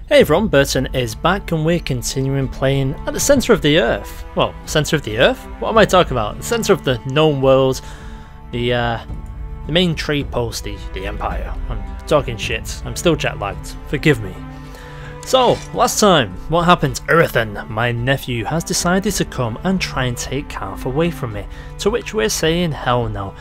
Hey everyone, Burton is back and we're continuing playing at the centre of the earth. Well, centre of the earth? What am I talking about? The centre of the known world, the main trade post, the Empire. I'm talking shit. I'm still jet lagged. Forgive me. So, last time, what happened? Erethan, my nephew, has decided to come and try and take Qarth away from me, to which we're saying hell no.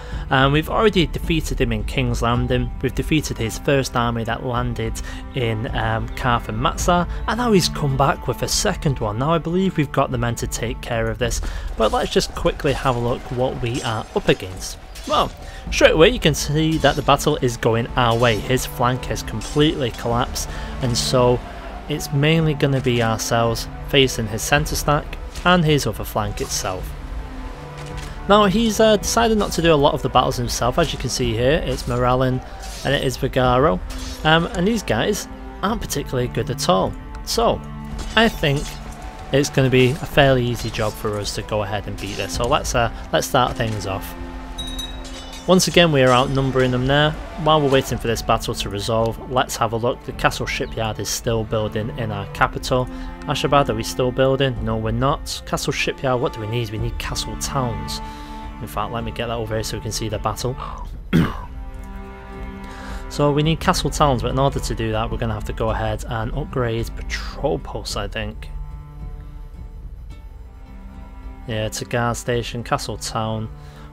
We've already defeated him in King's Landing, we've defeated his first army that landed in Qarth and Matsar, and now he's come back with a second one. Now I believe we've got the men to take care of this, but let's just quickly have a look what we are up against. Well, straight away you can see that the battle is going our way. His flank has completely collapsed, and so it's mainly going to be ourselves facing his centre stack and his other flank itself. Now he's decided not to do a lot of the battles himself. As you can see here, it's Morellin and it is Vigaro, and these guys aren't particularly good at all. So I think it's going to be a fairly easy job for us to go ahead and beat this. So let's start things off. Once again, we are outnumbering them there. While we're waiting for this battle to resolve, let's have a look. The castle shipyard is still building in our capital. Ashabad, are we still building? No, we're not. Castle shipyard, what do we need? We need castle towns. In fact, let me get that over here so we can see the battle. So we need castle towns, but in order to do that, we're going to have to go ahead and upgrade patrol posts, I think. Yeah, it's a guard station, castle town.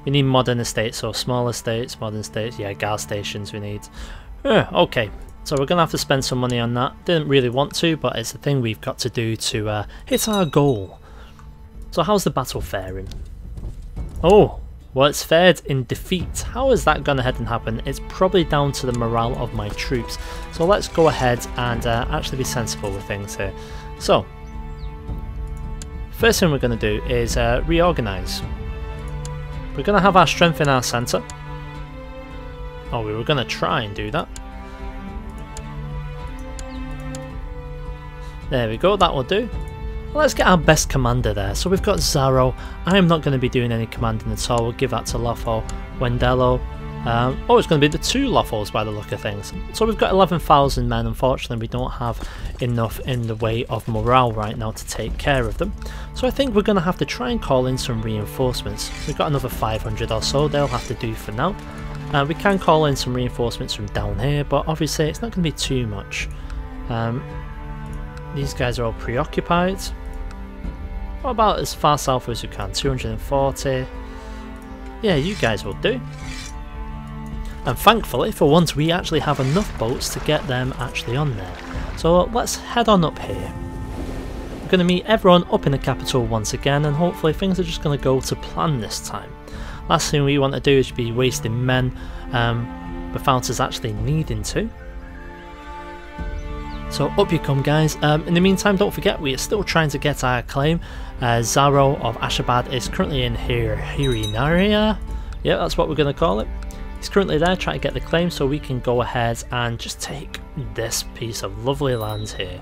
We need modern estates, so small estates, modern estates, yeah, guard stations we need. Okay, so we're going to have to spend some money on that. Didn't really want to, but it's the thing we've got to do to hit our goal. So how's the battle faring? Oh, well, it's fared in defeat. How is that going to head and happen? It's probably down to the morale of my troops. So let's go ahead and actually be sensible with things here. So, first thing we're going to do is reorganise. We're going to have our strength in our centre. Oh, we were going to try and do that. There we go, that will do. Well, let's get our best commander there. So we've got Zaro. I'm not going to be doing any commanding at all. We'll give that to Lothal. Wendello. Oh, it's going to be the two Lothals by the look of things. So we've got 11,000 men. Unfortunately, we don't have enough in the way of morale right now to take care of them. So I think we're going to have to try and call in some reinforcements. We've got another 500 or so. They'll have to do for now. We can call in some reinforcements from down here, but obviously it's not going to be too much. These guys are all preoccupied. What about as far south as you can? 240. Yeah, you guys will do. And thankfully, for once, we actually have enough boats to get them actually on there. So let's head on up here. We're going to meet everyone up in the capital once again, and hopefully things are just going to go to plan this time. Last thing we want to do is be wasting men without us actually needing to. So up you come, guys. In the meantime, don't forget, we are still trying to get our claim. Zaro of Ashabad is currently in Hirinaria. Yeah, that's what we're going to call it. He's currently there trying to get the claim, so we can go ahead and just take this piece of lovely land here.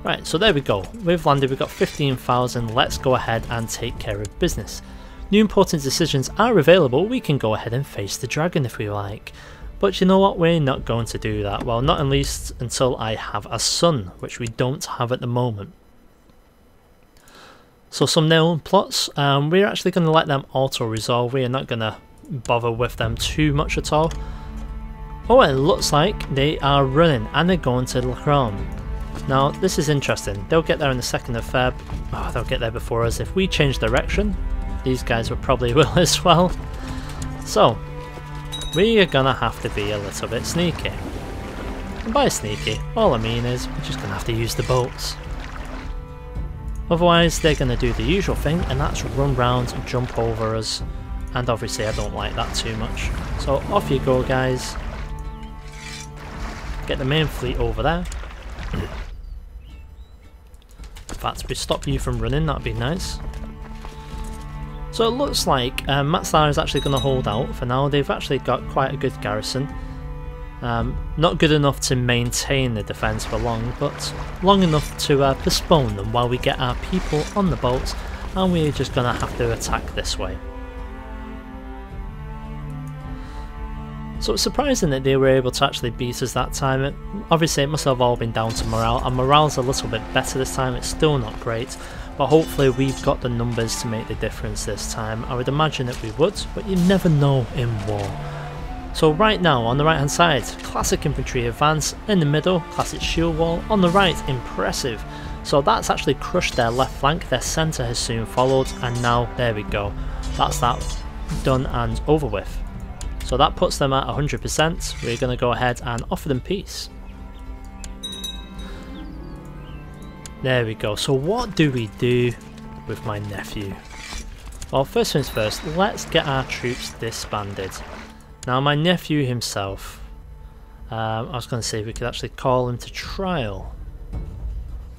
Right, so there we go. We've landed, we've got 15,000. Let's go ahead and take care of business. New important decisions are available. We can go ahead and face the dragon if we like. But you know what? We're not going to do that. Well, not at least until I have a son, which we don't have at the moment. So some known plots, we're actually going to let them auto-resolve. We are not going to bother with them too much at all. Oh, it looks like they are running and they're going to Lacron. Now this is interesting. They'll get there on the 2nd of Feb. Oh, they'll get there before us. If we change direction, these guys will probably will as well. So we are gonna have to be a little bit sneaky. And by sneaky, all I mean is we're just gonna have to use the boats. Otherwise they're gonna do the usual thing, and that's run round and jump over us. And obviously I don't like that too much. So off you go, guys. Get the main fleet over there. In fact, if we stop you from running, that'd be nice. So it looks like Matsar is actually going to hold out for now. They've actually got quite a good garrison. Not good enough to maintain the defence for long, but long enough to postpone them while we get our people on the boats, and we're just going to have to attack this way. So it's surprising that they were able to actually beat us that time. Obviously it must have all been down to morale, and morale's a little bit better this time. It's still not great, but hopefully we've got the numbers to make the difference this time. I would imagine that we would, but you never know in war. So right now on the right hand side, classic infantry advance, in the middle classic shield wall, on the right impressive. So that's actually crushed their left flank, their centre has soon followed, and now there we go, that's that done and over with. So that puts them at 100%, we're going to go ahead and offer them peace. There we go, so what do we do with my nephew? Well, first things first, let's get our troops disbanded. Now my nephew himself, I was going to say we could actually call him to trial.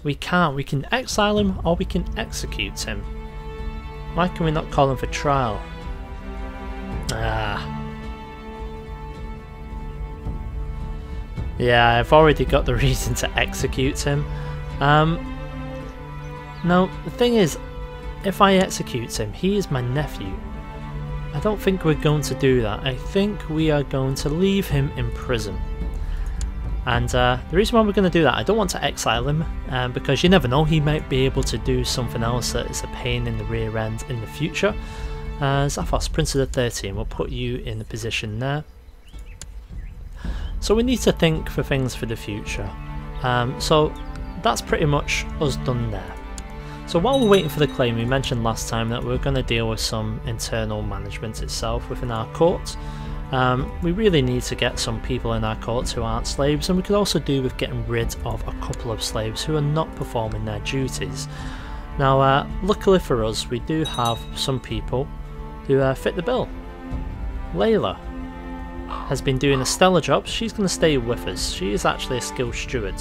We can't, we can exile him or we can execute him. Why can we not call him for trial? Yeah, I've already got the reason to execute him. Now, the thing is, if I execute him, he is my nephew. I don't think we're going to do that. I think we are going to leave him in prison. And the reason why we're going to do that, I don't want to exile him, because you never know, he might be able to do something else that is a pain in the rear end in the future. Zaphos, Prince of the 13, we'll put you in the position there. So we need to think for things for the future. So that's pretty much us done there. So while we're waiting for the claim, we mentioned last time that we're going to deal with some internal management itself within our court. We really need to get some people in our court who aren't slaves, and we could also do with getting rid of a couple of slaves who are not performing their duties. Now luckily for us, we do have some people who fit the bill. Layla has been doing a stellar job. She's going to stay with us. She is actually a skilled steward.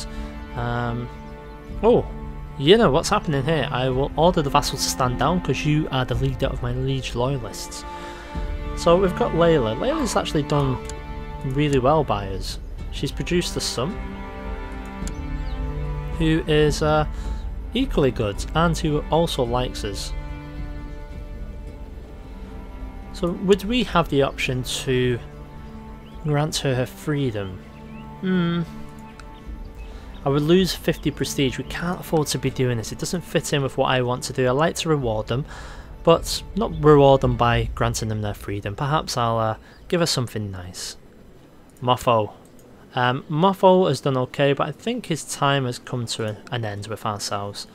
Oh, you know what's happening here. I will order the vassal to stand down because you are the leader of my liege loyalists. So we've got Layla. Layla's actually done really well by us. She's produced a son who is equally good and who also likes us. So would we have the option to grant her freedom? I would lose 50 prestige. We can't afford to be doing this. It doesn't fit in with what I want to do. I like to reward them, but not reward them by granting them their freedom. Perhaps I'll give her something nice. Moffo. Moffo has done okay, but I think his time has come to an end with ourselves.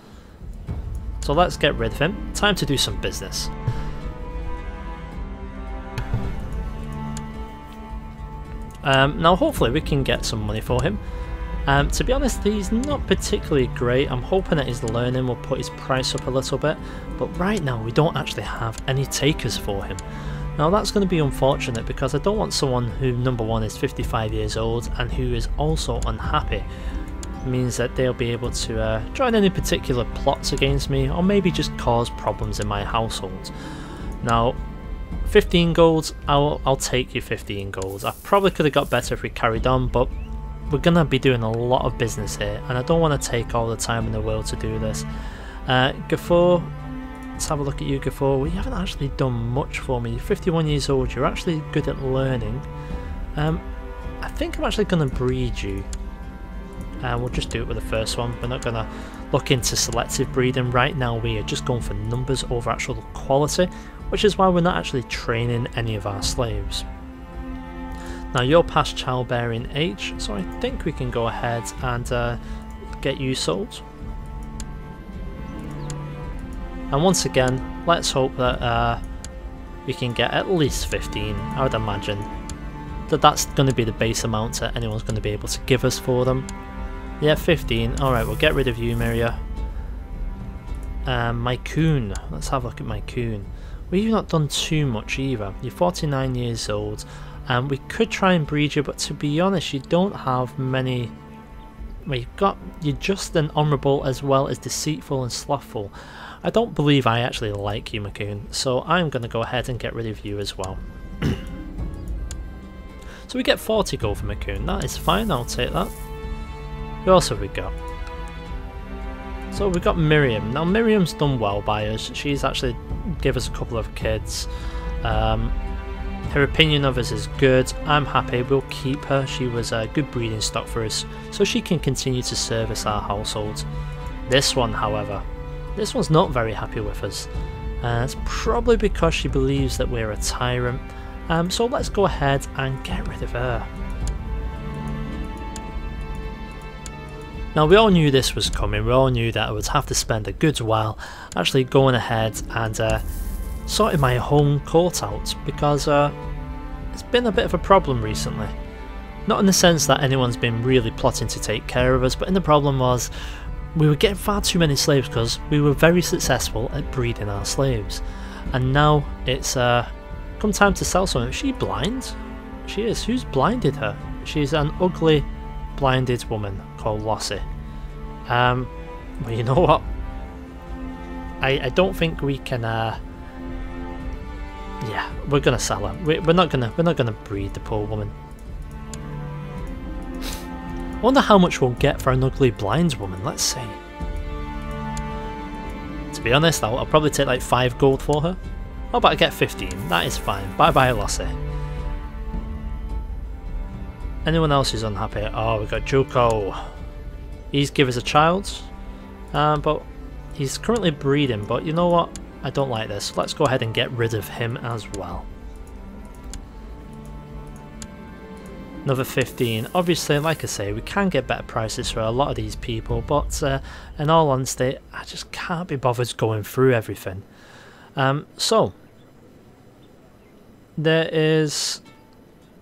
So let's get rid of him. Time to do some business. Now hopefully we can get some money for him. To be honest, he's not particularly great. I'm hoping that his learning will put his price up a little bit, but right now we don't actually have any takers for him. Now that's going to be unfortunate because I don't want someone who, number one, is 55 years old and who is also unhappy. It means that they'll be able to join any particular plots against me, or maybe just cause problems in my household. Now 15 gold, I'll take you 15 gold. I probably could have got better if we carried on, but we're going to be doing a lot of business here, and I don't want to take all the time in the world to do this. Gafor, let's have a look at you, Gafor. Well, you haven't actually done much for me. You're 51 years old, you're actually good at learning. I think I'm actually going to breed you. We'll just do it with the first one. We're not going to look into selective breeding. Right now we are just going for numbers over actual quality, which is why we're not actually training any of our slaves. Now you're past childbearing age, so I think we can go ahead and get you sold. And once again, let's hope that we can get at least 15. I would imagine that that's going to be the base amount that anyone's going to be able to give us for them. Yeah, 15. Alright, we'll get rid of you, Miria. Mycoon. Let's have a look at Mycoon. Well, you've not done too much either. You're 49 years old. And we could try and breed you, but to be honest, you don't have many. Well, you're just an honourable as well as deceitful and slothful. I don't believe I actually like you, Macoon, so I'm going to go ahead and get rid of you as well. So we get 40 gold for Macoon. That is fine, I'll take that. Who else have we got? So we've got Miriam. Now Miriam's done well by us. She's actually given us a couple of kids. Her opinion of us is good. I'm happy. We'll keep her. She was a good breeding stock for us, so she can continue to service our household. This one, however, this one's not very happy with us. It's probably because she believes that we're a tyrant. So let's go ahead and get rid of her. Now, we all knew this was coming. We all knew that I would have to spend a good while actually going ahead and sorting my home court out, because it's been a bit of a problem recently. Not in the sense that anyone's been really plotting to take care of us, but the problem was we were getting far too many slaves because we were very successful at breeding our slaves. And now it's come time to sell something. Is she blind? She is. Who's blinded her? She's an ugly, blinded woman called Lossie. Well, you know what? I don't think we can. Yeah, we're gonna sell her. We're not gonna breed the poor woman. I wonder how much we'll get for an ugly blind woman. Let's see. To be honest, I'll probably take like 5 gold for her. How about I get 15? That is fine. Bye bye, Lossie. Anyone else who's unhappy? Oh, we got Juko. He's give us a child, but he's currently breeding. But you know what? I don't like this. Let's go ahead and get rid of him as well. Another 15. Obviously, like I say, we can get better prices for a lot of these people, but in all honesty, I just can't be bothered going through everything. So, there is...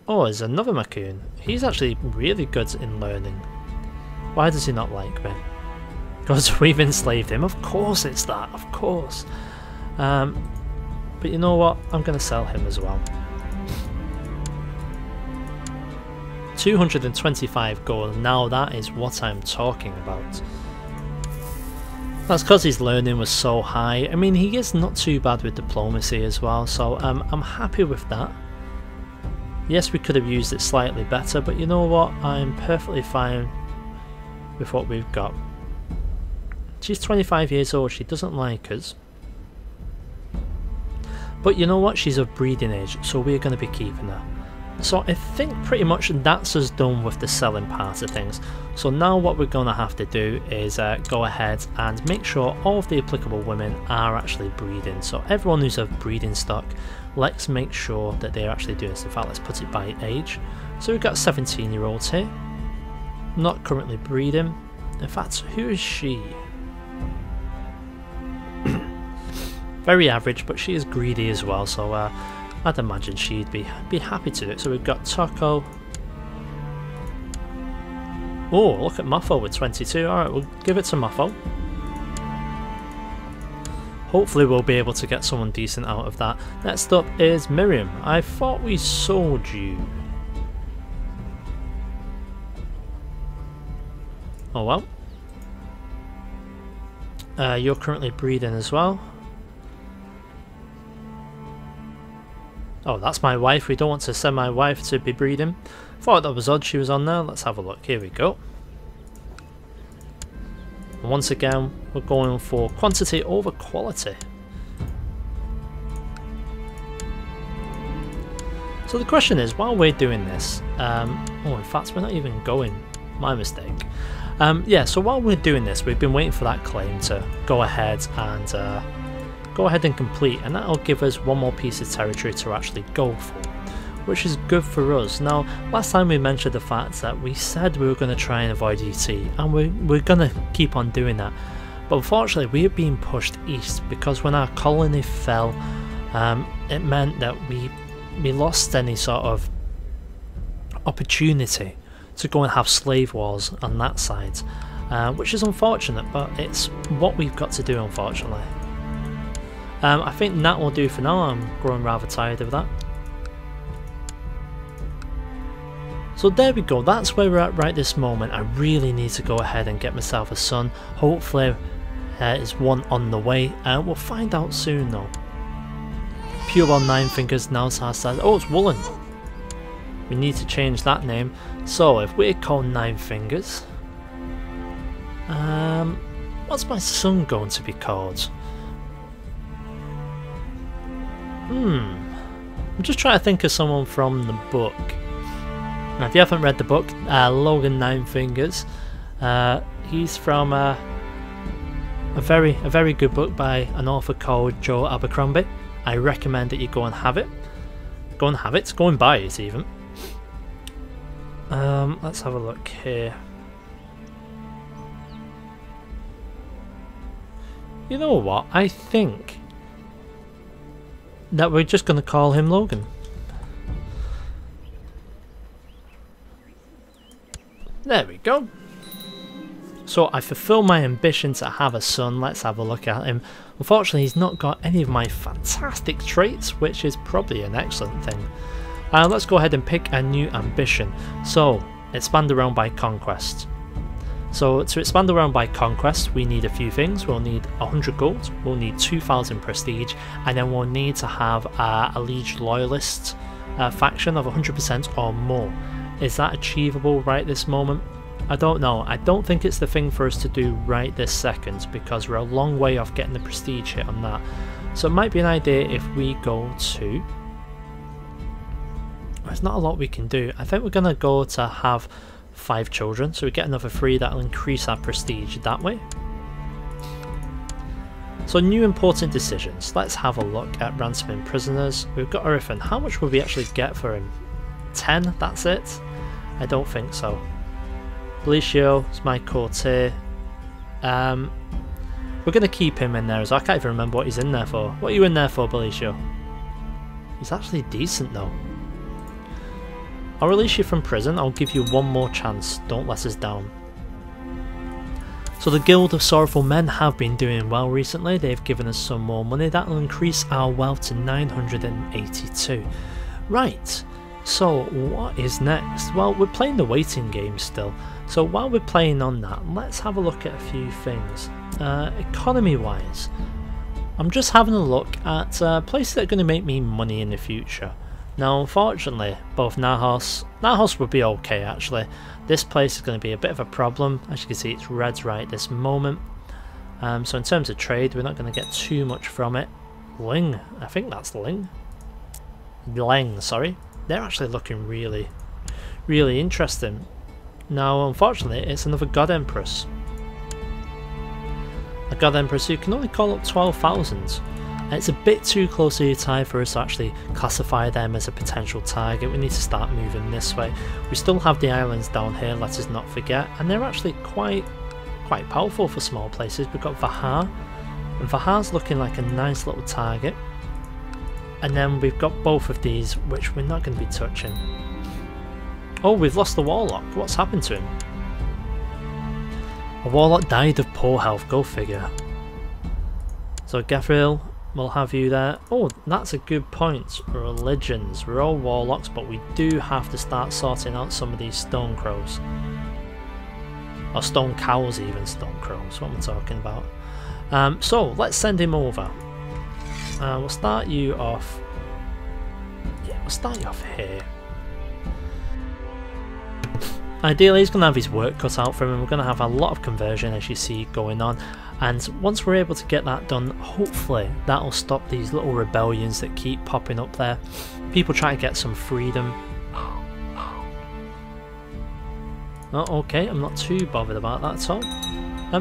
Oh, there's another Macoon. He's actually really good in learning. Why does he not like me? Because we've enslaved him. Of course it's that, of course. But you know what? I'm going to sell him as well. 225 gold. Now that is what I'm talking about. That's because his learning was so high. I mean, he is not too bad with diplomacy as well, so I'm happy with that. Yes, we could have used it slightly better, but you know what? I'm perfectly fine with what we've got. She's 25 years old. She doesn't like us. But you know what? She's of breeding age, so we're going to be keeping her. So I think pretty much that's us done with the selling part of things. So now what we're going to have to do is go ahead and make sure all of the applicable women are actually breeding. So everyone who's of breeding stock, let's make sure that they're actually doing this. In fact, let's put it by age. So we've got 17-year-olds here, not currently breeding. In fact, who is she? Very average, but she is greedy as well, so I'd imagine she'd be happy to do it. So we've got Taco. Oh, look at Muffo with 22. Alright, we'll give it to Muffo. Hopefully we'll be able to get someone decent out of that. Next up is Miriam. I thought we sold you. Oh well. You're currently breeding as well. Oh, that's my wife. We don't want to send my wife to be breeding. Thought that was odd she was on there. Let's have a look. Here we go. And once again, we're going for quantity over quality. So the question is, while we're doing this... oh, in fact, we're not even going. My mistake. Yeah, so while we're doing this, we've been waiting for that claim to go ahead and complete, and that'll give us one more piece of territory to actually go for, which is good for us. Now, last time we mentioned the fact that we said we were going to try and avoid ET, and we're going to keep on doing that, but unfortunately we are being pushed east because when our colony fell, it meant that we lost any sort of opportunity to go and have slave wars on that side, which is unfortunate, but it's what we've got to do, unfortunately. I think that will do for now. I'm growing rather tired of that. So there we go, that's where we're at right this moment. I really need to go ahead and get myself a son. Hopefully there's one on the way. We'll find out soon though. Pureborn 9 Fingers now has... Oh, it's Woolen. We need to change that name. So if we're called 9 Fingers... what's my son going to be called? I'm just trying to think of someone from the book. Now, if you haven't read the book, Logan Nine Fingers, he's from a very good book by an author called Joe Abercrombie. I recommend that you go and have it. Go and have it. Go and buy it even. Let's have a look here. You know what? I think that we're just going to call him Logan. There we go. So I fulfill my ambition to have a son. Let's have a look at him. Unfortunately, he's not got any of my fantastic traits, which is probably an excellent thing. Let's go ahead and pick a new ambition. So, expand around by conquest. So to expand around by conquest, we need a few things. We'll need 100 gold, we'll need 2000 prestige, and then we'll need to have a liege loyalist faction of 100% or more. Is that achievable right this moment? I don't know. I don't think it's the thing for us to do right this second, because we're a long way off getting the prestige hit on that. So it might be an idea if we go to... There's not a lot we can do. I think we're going to go to have 5 children, so we get another 3. That'll increase our prestige that way. So new important decisions. Let's have a look at ransoming prisoners. We've got everything. How much will we actually get for him? 10? That's it? I don't think so. Belicio is my courtier. We're going to keep him in there as well. I can't even remember what he's in there for. What are you in there for, Belicio? He's actually decent though. I'll release you from prison. I'll give you one more chance. Don't let us down. So the Guild of Sorrowful Men have been doing well recently. They've given us some more money. That will increase our wealth to 982. Right. So what is next? Well, we're playing the waiting game still. So while we're playing on that, let's have a look at a few things. Economy wise, I'm just having a look at places that are going to make me money in the future. Now unfortunately, both Nahos would be okay actually. This place is going to be a bit of a problem. As you can see, it's red right this moment. So in terms of trade, we're not going to get too much from it. Ling, I think that's Ling. Leng, sorry. They're actually looking really interesting. Now unfortunately, it's another God Empress. A God Empress who can only call up 12,000. It's a bit too close to your tie for us to actually classify them as a potential target. We need to start moving this way. We still have the islands down here, let us not forget, and they're actually quite powerful for small places. We've got Vahar, and Vahar's looking like a nice little target. And then we've got both of these, which we're not going to be touching. Oh, we've lost the Warlock. What's happened to him? A Warlock died of poor health, go figure. So Gethril, we'll have you there. Oh, that's a good point. Religions. We're all Warlocks, but we do have to start sorting out some of these Stone Crows. Or Stone Cows even, Stone Crows, what am I talking about? So, let's send him over. We'll start you off... Yeah, we'll start you off here. Ideally, he's going to have his work cut out for him, and we're going to have a lot of conversion, as you see, going on. And once we're able to get that done, hopefully that'll stop these little rebellions that keep popping up there. People try to get some freedom. Oh, okay, I'm not too bothered about that at all.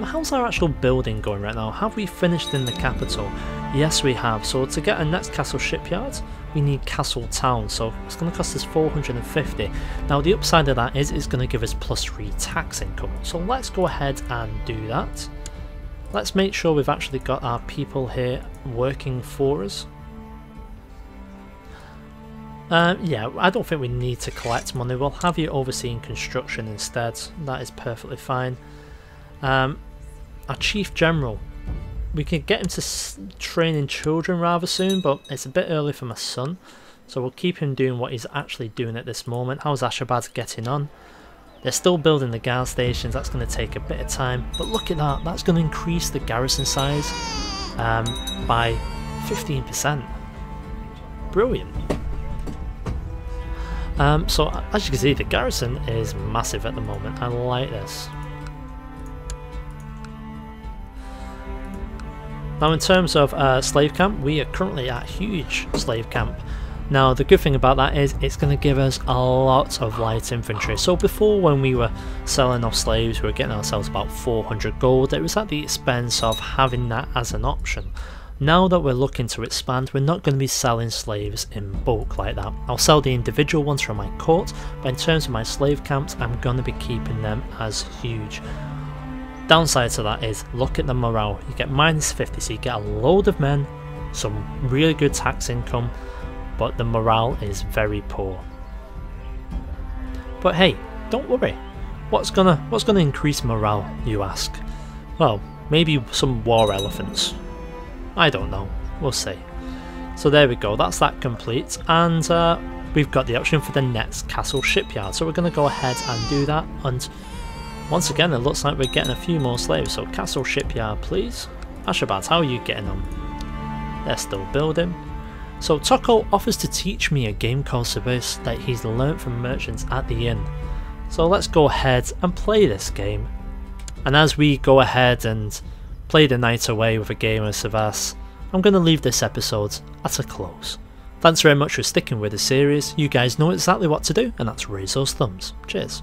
How's our actual building going right now? Have we finished in the capital? Yes, we have. So to get a next castle shipyard, we need castle town. So it's going to cost us 450. Now the upside of that is it's going to give us +3 tax income. So let's go ahead and do that. Let's make sure we've actually got our people here working for us. Yeah, I don't think we need to collect money. We'll have you overseeing construction instead. That is perfectly fine. Our Chief General. We could get him to training children rather soon, but it's a bit early for my son. So we'll keep him doing what he's actually doing at this moment. How's Ashabad getting on? They're still building the guard stations. That's going to take a bit of time. But look at that. That's going to increase the garrison size by 15%. Brilliant. So as you can see, the garrison is massive at the moment. I like this. Now in terms of slave camp, we are currently at a huge slave camp. Now the good thing about that is it's going to give us a lot of light infantry. So before, when we were selling off slaves, we were getting ourselves about 400 gold. It was at the expense of having that as an option. Now that we're looking to expand, we're not going to be selling slaves in bulk like that. I'll sell the individual ones from my court, but in terms of my slave camps, I'm going to be keeping them as huge. Downside to that is, look at the morale. You get -50, so you get a load of men, some really good tax income, but the morale is very poor. But hey, don't worry. What's gonna increase morale, you ask? Well, maybe some war elephants. I don't know. We'll see. So there we go. That's that complete, and we've got the option for the next castle shipyard. So we're going to go ahead and do that. And once again, it looks like we're getting a few more slaves. So castle shipyard, please. Ashabat, how are you getting on? They're still building. So Toko offers to teach me a game called Service that he's learnt from merchants at the inn. So let's go ahead and play this game. And as we go ahead and play the night away with a game of Service, I'm going to leave this episode at a close. Thanks very much for sticking with the series. You guys know exactly what to do, and that's raise those thumbs. Cheers.